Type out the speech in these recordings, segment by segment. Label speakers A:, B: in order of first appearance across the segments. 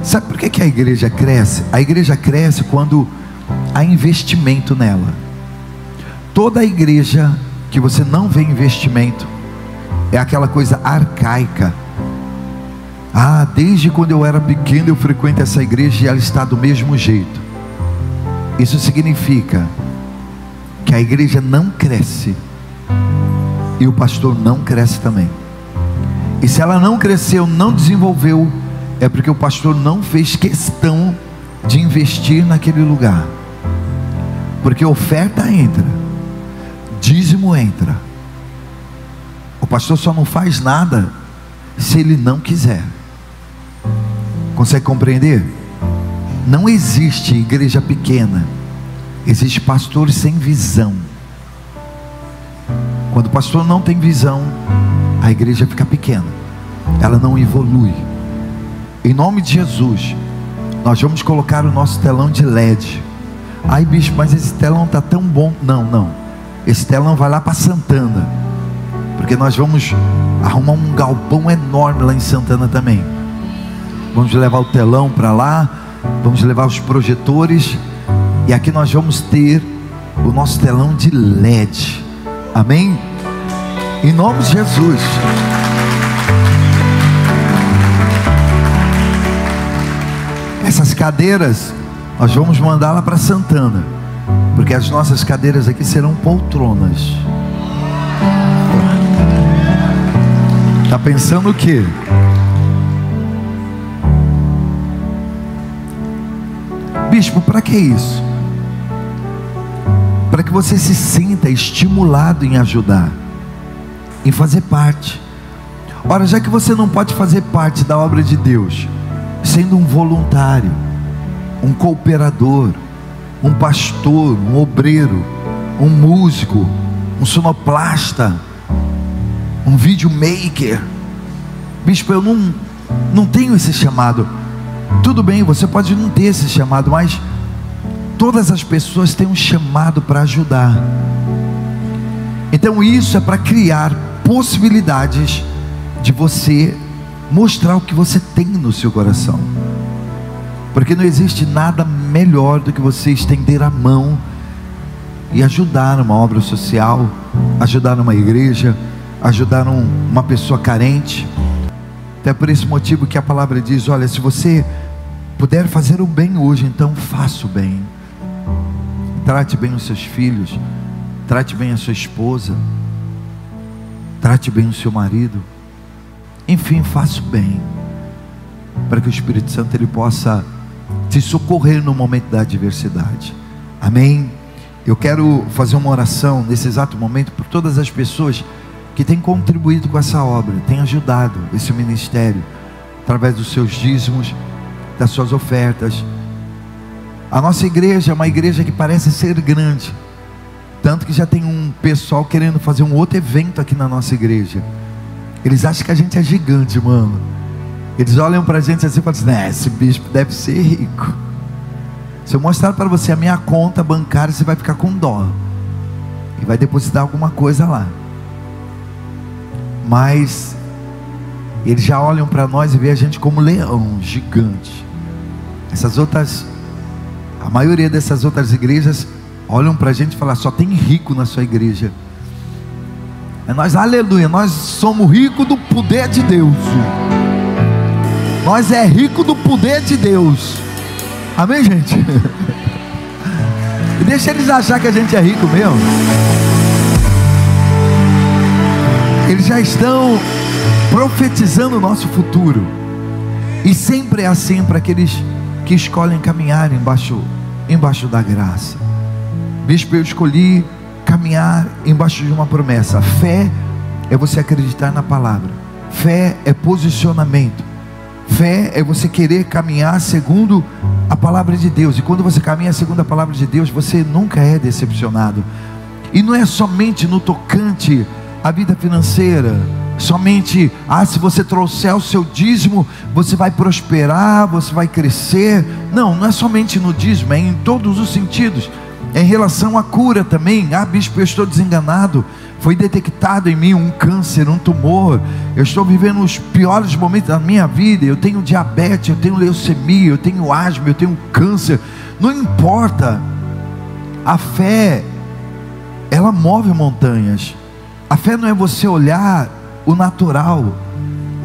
A: Sabe por que a igreja cresce? A igreja cresce quando há investimento nela. Toda igreja que você não vê investimento é aquela coisa arcaica. Ah, desde quando eu era pequeno eu frequento essa igreja e ela está do mesmo jeito. Isso significa que a igreja não cresce e o pastor não cresce também. E se ela não cresceu, não desenvolveu, é porque o pastor não fez questão de investir naquele lugar. Porque oferta entra, dízimo entra. O pastor só não faz nada se ele não quiser. Consegue compreender? Não existe igreja pequena, existe pastores sem visão. Quando o pastor não tem visão, a igreja fica pequena, ela não evolui. Em nome de Jesus, nós vamos colocar o nosso telão de LED. Ai bispo, mas esse telão está tão bom. Não, esse telão vai lá para Santana, porque nós vamos arrumar um galpão enorme lá em Santana também. Vamos levar o telão para lá, vamos levar os projetores, e aqui nós vamos ter o nosso telão de LED. Amém? Em nome de Jesus. Essas cadeiras nós vamos mandar lá para Santana, porque as nossas cadeiras aqui serão poltronas. Está pensando o quê? Bispo, para que isso? Para que você se sinta estimulado em ajudar, em fazer parte. Ora, já que você não pode fazer parte da obra de Deus sendo um voluntário, um cooperador, um pastor, um obreiro, um músico, um sonoplasta, um videomaker, bispo, eu não tenho esse chamado. Tudo bem, você pode não ter esse chamado, mas todas as pessoas têm um chamado para ajudar. Então isso é para criar possibilidades de você mostrar o que você tem no seu coração, porque não existe nada melhor do que você estender a mão e ajudar numa obra social, ajudar numa igreja, ajudar uma pessoa carente. Até por esse motivo que a palavra diz: olha, se você puder fazer o bem hoje, então faça o bem. Trate bem os seus filhos, trate bem a sua esposa, trate bem o seu marido. Enfim, faça o bem, para que o Espírito Santo ele possa te socorrer no momento da adversidade. Amém? Eu quero fazer uma oração nesse exato momento por todas as pessoas que têm contribuído com essa obra, têm ajudado esse ministério através dos seus dízimos, das suas ofertas. A nossa igreja é uma igreja que parece ser grande, tanto que já tem um pessoal querendo fazer um outro evento aqui na nossa igreja. Eles acham que a gente é gigante, mano. Eles olham pra gente assim e falam assim: esse bispo deve ser rico. Se eu mostrar para você a minha conta bancária, você vai ficar com dó e vai depositar alguma coisa lá. Mas eles já olham para nós e veem a gente como leão, gigante. A maioria dessas outras igrejas olham para a gente e falam: só tem rico na sua igreja. Nós, aleluia, nós somos ricos do poder de Deus. Nós é rico do poder de Deus. Amém, gente? E deixa eles achar que a gente é rico mesmo. Eles já estão profetizando o nosso futuro. E sempre é assim para aqueles que escolhem caminhar embaixo da graça. Bispo, eu escolhi caminhar embaixo de uma promessa. Fé é você acreditar na palavra. Fé é posicionamento. Fé é você querer caminhar segundo a palavra de Deus. E quando você caminha segundo a palavra de Deus, você nunca é decepcionado. E não é somente no tocante à vida financeira, somente, se você trouxer o seu dízimo, você vai prosperar, você vai crescer. Não é somente no dízimo, é em todos os sentidos. Em relação à cura também, bispo, eu estou desenganado, foi detectado em mim um câncer, um tumor, eu estou vivendo os piores momentos da minha vida, eu tenho diabetes, eu tenho leucemia, eu tenho asma, eu tenho câncer. Não importa, a fé, ela move montanhas. A fé não é você olhar o natural,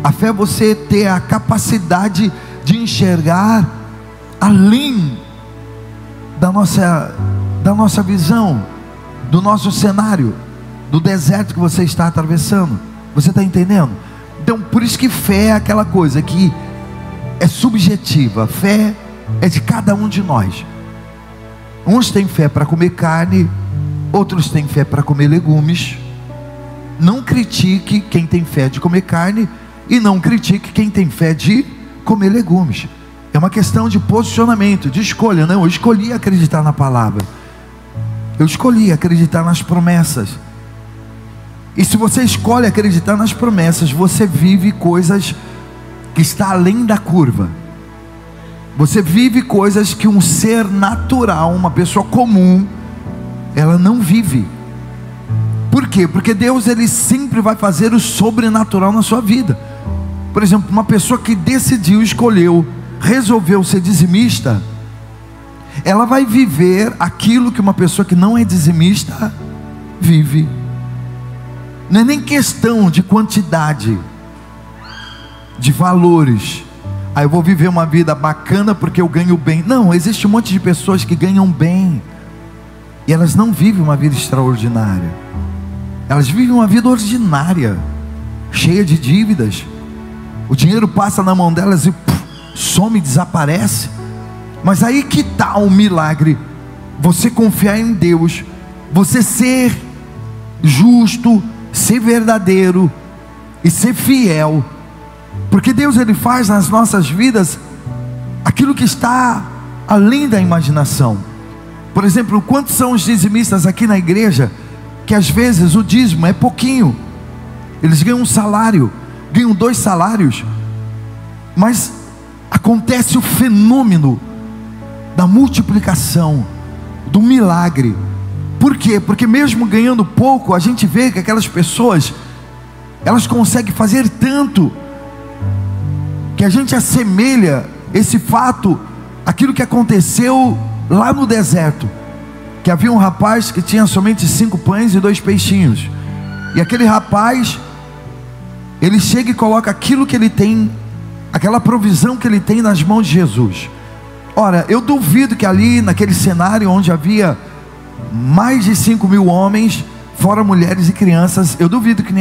A: a fé é você ter a capacidade de enxergar além da nossa visão, do nosso cenário, do deserto que você está atravessando. Você está entendendo? Então, por isso que fé é aquela coisa que é subjetiva. Fé é de cada um de nós. Uns têm fé para comer carne, outros têm fé para comer legumes. Não critique quem tem fé de comer carne, e não critique quem tem fé de comer legumes. É uma questão de posicionamento, de escolha. Não, eu escolhi acreditar na palavra, eu escolhi acreditar nas promessas. E se você escolhe acreditar nas promessas, você vive coisas que está além da curva. Você vive coisas que um ser natural, uma pessoa comum, ela não vive. Por quê? Porque Deus, ele sempre vai fazer o sobrenatural na sua vida. Por exemplo, uma pessoa que decidiu, escolheu, resolveu ser dizimista, ela vai viver aquilo que uma pessoa que não é dizimista vive. Não é nem questão de quantidade, de valores. Eu vou viver uma vida bacana porque eu ganho bem. Não, existe um monte de pessoas que ganham bem e elas não vivem uma vida extraordinária. Elas vivem uma vida ordinária, cheia de dívidas. O dinheiro passa na mão delas e some, desaparece. Mas aí que está o milagre: você confiar em Deus, você ser justo, ser verdadeiro e ser fiel, porque Deus, ele faz nas nossas vidas aquilo que está além da imaginação. Por exemplo, quantos são os dizimistas aqui na igreja que às vezes o dízimo é pouquinho, eles ganham um salário, ganham 2 salários, mas acontece o fenômeno da multiplicação, do milagre. Por quê? Porque mesmo ganhando pouco, a gente vê que aquelas pessoas, elas conseguem fazer tanto, que a gente assemelha esse fato àquilo que aconteceu lá no deserto, que havia um rapaz que tinha somente 5 pães e 2 peixinhos, e aquele rapaz, ele chega e coloca aquilo que ele tem, aquela provisão que ele tem, nas mãos de Jesus. Ora, eu duvido que ali naquele cenário onde havia mais de 5.000 homens, fora mulheres e crianças, eu duvido que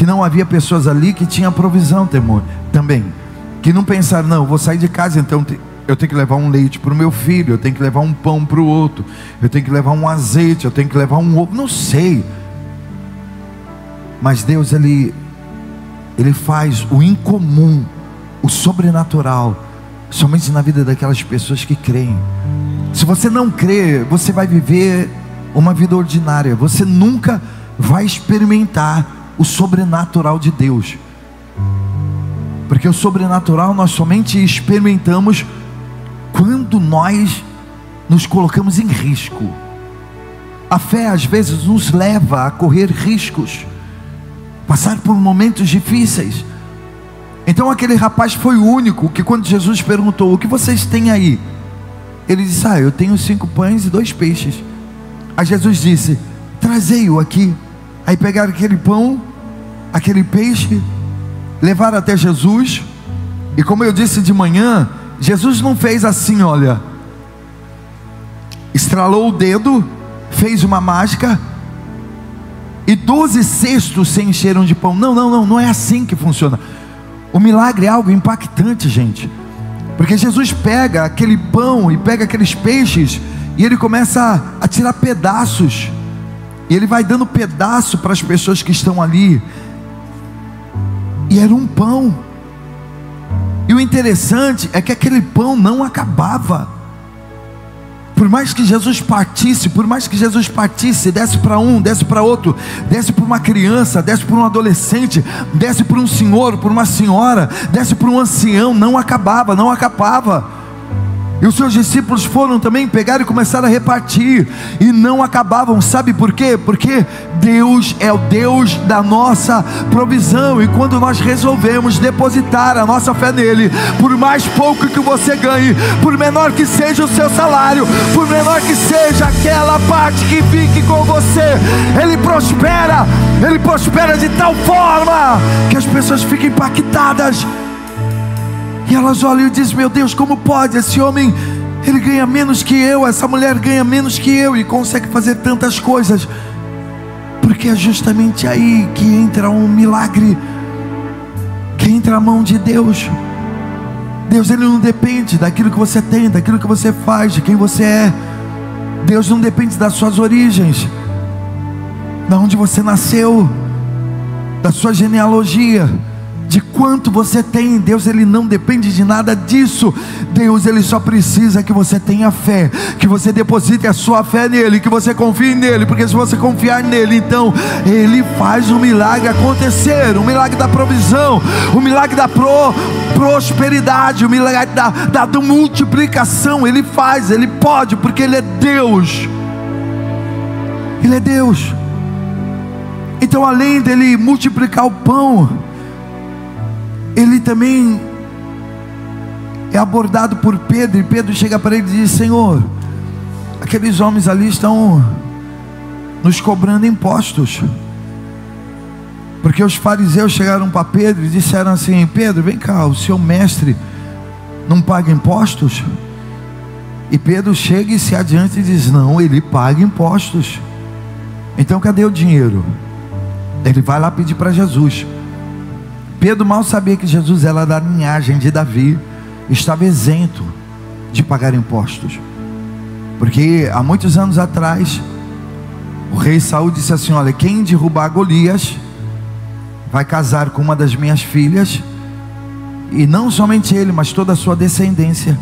A: não havia pessoas ali que tinham provisão também, que não pensaram: não, eu vou sair de casa, então eu tenho que levar um leite para o meu filho, eu tenho que levar um pão para o outro, eu tenho que levar um azeite, eu tenho que levar um ovo, não sei. Mas Deus, ele faz o incomum, o sobrenatural, somente na vida daquelas pessoas que creem. Se você não crê, você vai viver uma vida ordinária, você nunca vai experimentar o sobrenatural de Deus, porque o sobrenatural nós somente experimentamos quando nós nos colocamos em risco. A fé às vezes nos leva a correr riscos, passar por momentos difíceis. Então aquele rapaz foi o único que, quando Jesus perguntou: o que vocês têm aí? Ele disse: eu tenho 5 pães e 2 peixes. Aí Jesus disse: trazei-o aqui. Aí pegaram aquele pão, aquele peixe, levaram até Jesus. E como eu disse de manhã, Jesus não fez assim, olha, estralou o dedo, fez uma mágica e 12 cestos se encheram de pão. Não é assim que funciona. O milagre é algo impactante, gente, porque Jesus pega aquele pão e pega aqueles peixes e ele começa a tirar pedaços, e ele vai dando pedaço para as pessoas que estão ali, e era um pão. E o interessante é que aquele pão não acabava. Por mais que Jesus partisse, desse para um, desse para outro, desse para uma criança, desse para um adolescente, desse para um senhor, para uma senhora, desse para um ancião, não acabava. E os seus discípulos foram também, pegaram e começaram a repartir, e não acabavam. Sabe por quê? Porque Deus é o Deus da nossa provisão, e quando nós resolvemos depositar a nossa fé nele, por mais pouco que você ganhe, por menor que seja o seu salário, por menor que seja aquela parte que fique com você, Ele prospera de tal forma que as pessoas ficam impactadas. E elas olham e dizem: meu Deus, como pode? Esse homem, ele ganha menos que eu, essa mulher ganha menos que eu, e consegue fazer tantas coisas. Porque é justamente aí que entra um milagre, que entra a mão de Deus. Deus, Ele não depende daquilo que você tem, daquilo que você faz, de quem você é. Deus não depende das suas origens, de onde você nasceu, da sua genealogia, de quanto você tem. Deus, Ele não depende de nada disso. Deus, Ele só precisa que você tenha fé, que você deposite a sua fé nele, que você confie nele, porque se você confiar nele, então Ele faz o milagre acontecer, o milagre da provisão, o milagre da prosperidade, o milagre da multiplicação. Ele faz, Ele pode, porque Ele é Deus. Ele é Deus. Então, além dele multiplicar o pão, Ele também é abordado por Pedro, e Pedro chega para ele e diz: Senhor, aqueles homens ali estão nos cobrando impostos. Porque os fariseus chegaram para Pedro e disseram assim: Pedro, vem cá, o seu mestre não paga impostos? E Pedro chega e se adianta e diz: não, ele paga impostos. Então cadê o dinheiro? Ele vai lá pedir para Jesus. Pedro mal sabia que Jesus era da linhagem de Davi, estava isento de pagar impostos, porque há muitos anos atrás o rei Saul disse assim: olha, quem derrubar Golias vai casar com uma das minhas filhas, e não somente ele, mas toda a sua descendência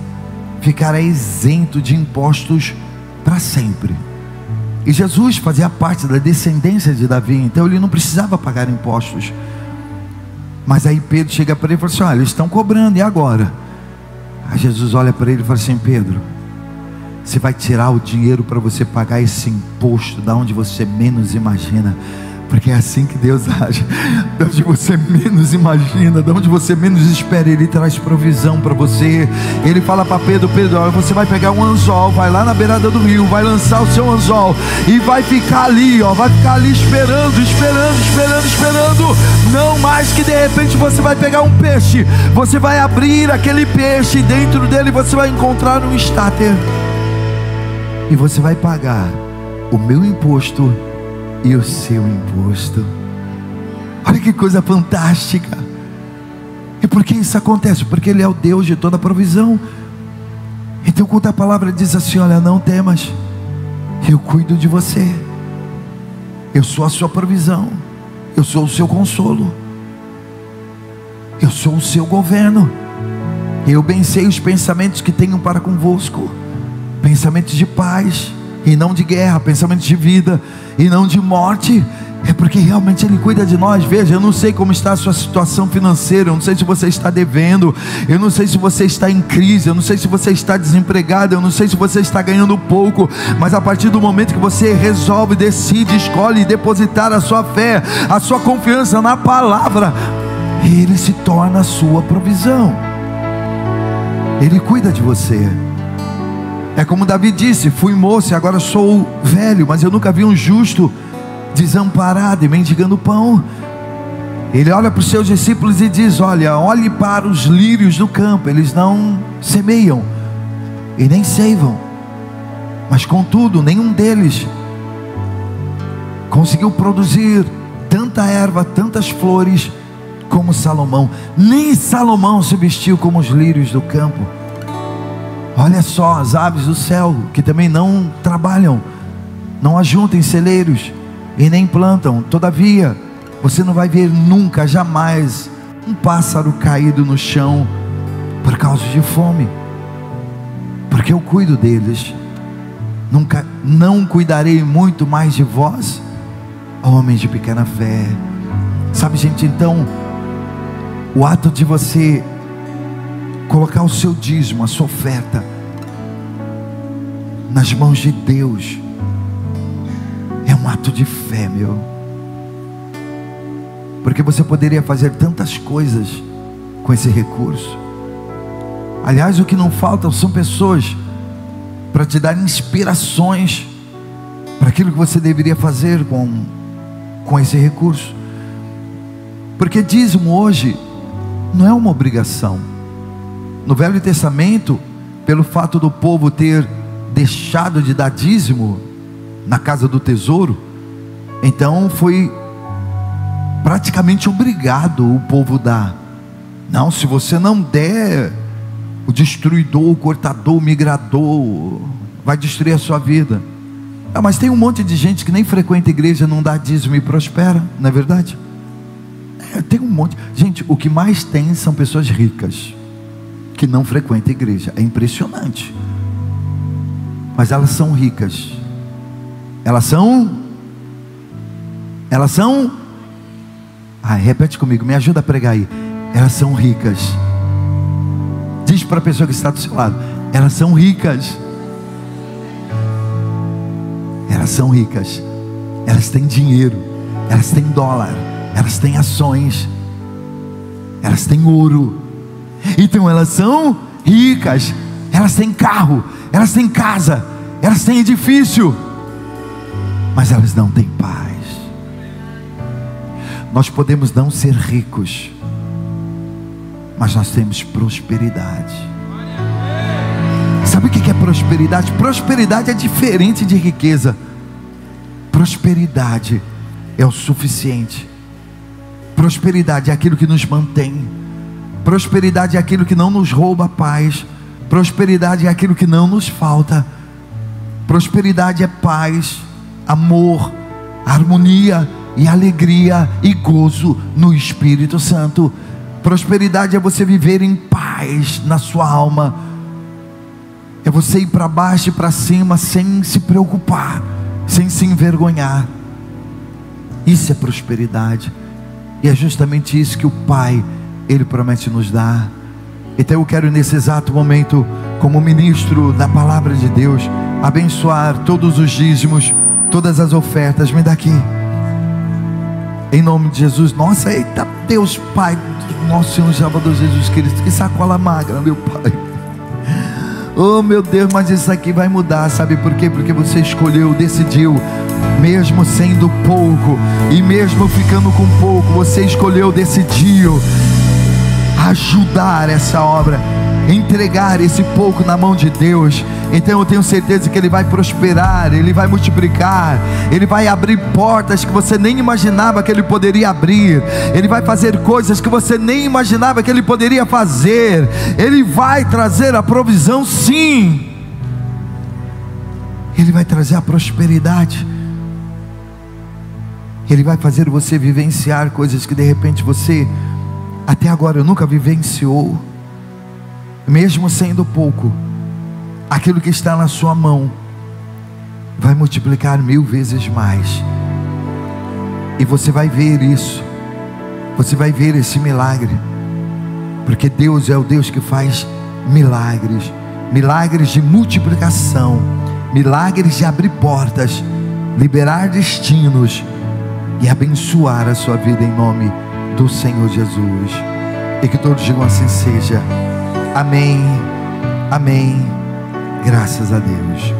A: ficará isento de impostos para sempre. E Jesus fazia parte da descendência de Davi, então ele não precisava pagar impostos. Mas aí Pedro chega para ele e fala assim: olha, eles estão cobrando, e agora? Aí Jesus olha para ele e fala assim: Pedro, você vai tirar o dinheiro para você pagar esse imposto da onde você menos imagina, porque é assim que Deus age, da onde você menos imagina, da onde você menos espera, Ele traz provisão para você. Ele fala para Pedro: Pedro, olha, você vai pegar um anzol, vai lá na beirada do rio, vai lançar o seu anzol e vai ficar ali, vai ficar ali esperando. Não mais que de repente você vai pegar um peixe, você vai abrir aquele peixe, e dentro dele você vai encontrar um estáter, e você vai pagar o meu imposto e o seu imposto. Olha que coisa fantástica. E por que isso acontece? Porque Ele é o Deus de toda provisão. Então quando a palavra diz assim: olha, não temas, eu cuido de você, eu sou a sua provisão, eu sou o seu consolo, eu sou o seu governo, eu bem sei os pensamentos que tenho para convosco, pensamentos de paz e não de guerra, pensamentos de vida e não de morte. É porque realmente Ele cuida de nós. Veja, eu não sei como está a sua situação financeira, eu não sei se você está devendo, eu não sei se você está em crise, eu não sei se você está desempregado, eu não sei se você está ganhando pouco, mas a partir do momento que você resolve, decide, escolhe depositar a sua fé, a sua confiança na palavra, Ele se torna a sua provisão. Ele cuida de você. É como Davi disse: fui moço e agora sou velho, mas eu nunca vi um justo desamparado e mendigando pão. Ele olha para os seus discípulos e diz: olha, olhe para os lírios do campo, eles não semeiam e nem ceivam, mas contudo nenhum deles conseguiu produzir tanta erva, tantas flores como Salomão. Nem Salomão se vestiu como os lírios do campo. Olha só as aves do céu, que também não trabalham, não ajuntam em celeiros e nem plantam, todavia você não vai ver nunca, jamais, um pássaro caído no chão por causa de fome, porque eu cuido deles. Nunca não cuidarei muito mais de vós, homens de pequena fé. Sabe, gente, então o ato de você colocar o seu dízimo, a sua oferta nas mãos de Deus é um ato de fé, meu. Porque você poderia fazer tantas coisas com esse recurso. Aliás, o que não falta são pessoas para te dar inspirações para aquilo que você deveria fazer com esse recurso. Porque dízimo hoje não é uma obrigação. No Velho Testamento, pelo fato do povo ter deixado de dar dízimo na casa do tesouro, então foi praticamente obrigado o povo dar. Não, se você não der, o destruidor, o cortador, o migrador vai destruir a sua vida. Mas tem um monte de gente que nem frequenta a igreja, não dá dízimo e prospera, não é verdade? Tem um monte. Gente, o que mais tem são pessoas ricas que não frequentam a igreja. É impressionante. Mas elas são ricas. Elas são. Repete comigo, me ajuda a pregar aí. Elas são ricas. Diz para a pessoa que está do seu lado: elas são ricas. Elas são ricas. Elas têm dinheiro. Elas têm dólar. Elas têm ações. Elas têm ouro. Então elas são ricas. Elas têm carro. Elas têm casa. Elas têm edifício. Mas elas não têm paz. Nós podemos não ser ricos, mas nós temos prosperidade. Sabe o que é prosperidade? Prosperidade é diferente de riqueza. Prosperidade é o suficiente. Prosperidade é aquilo que nos mantém. Prosperidade é aquilo que não nos rouba a paz. Prosperidade é aquilo que não nos falta. Prosperidade é paz, amor, harmonia e alegria e gozo no Espírito Santo. Prosperidade é você viver em paz na sua alma. É você ir para baixo e para cima sem se preocupar, sem se envergonhar. Isso é prosperidade. E é justamente isso que o Pai, Ele promete nos dar. Então eu quero nesse exato momento, como ministro da palavra de Deus, abençoar todos os dízimos, todas as ofertas. Me dá aqui, em nome de Jesus. Nossa, eita Deus Pai, nosso Senhor Salvador Jesus Cristo, que sacola magra, meu Pai. Oh meu Deus, mas isso aqui vai mudar, sabe por quê? Porque você escolheu, decidiu, mesmo sendo pouco, e mesmo ficando com pouco, você escolheu, decidiu ajudar essa obra, entregar esse pouco na mão de Deus. Então eu tenho certeza que Ele vai prosperar, Ele vai multiplicar, Ele vai abrir portas que você nem imaginava que Ele poderia abrir, Ele vai fazer coisas que você nem imaginava que Ele poderia fazer, Ele vai trazer a provisão, sim, Ele vai trazer a prosperidade, Ele vai fazer você vivenciar coisas que de repente você até agora nunca vivenciou. Mesmo sendo pouco, aquilo que está na sua mão vai multiplicar 1000 vezes mais. E você vai ver isso, você vai ver esse milagre, porque Deus é o Deus que faz milagres, milagres de multiplicação, milagres de abrir portas, liberar destinos e abençoar a sua vida em nome do Senhor Jesus. E que todos digam assim seja. Amém, amém, graças a Deus.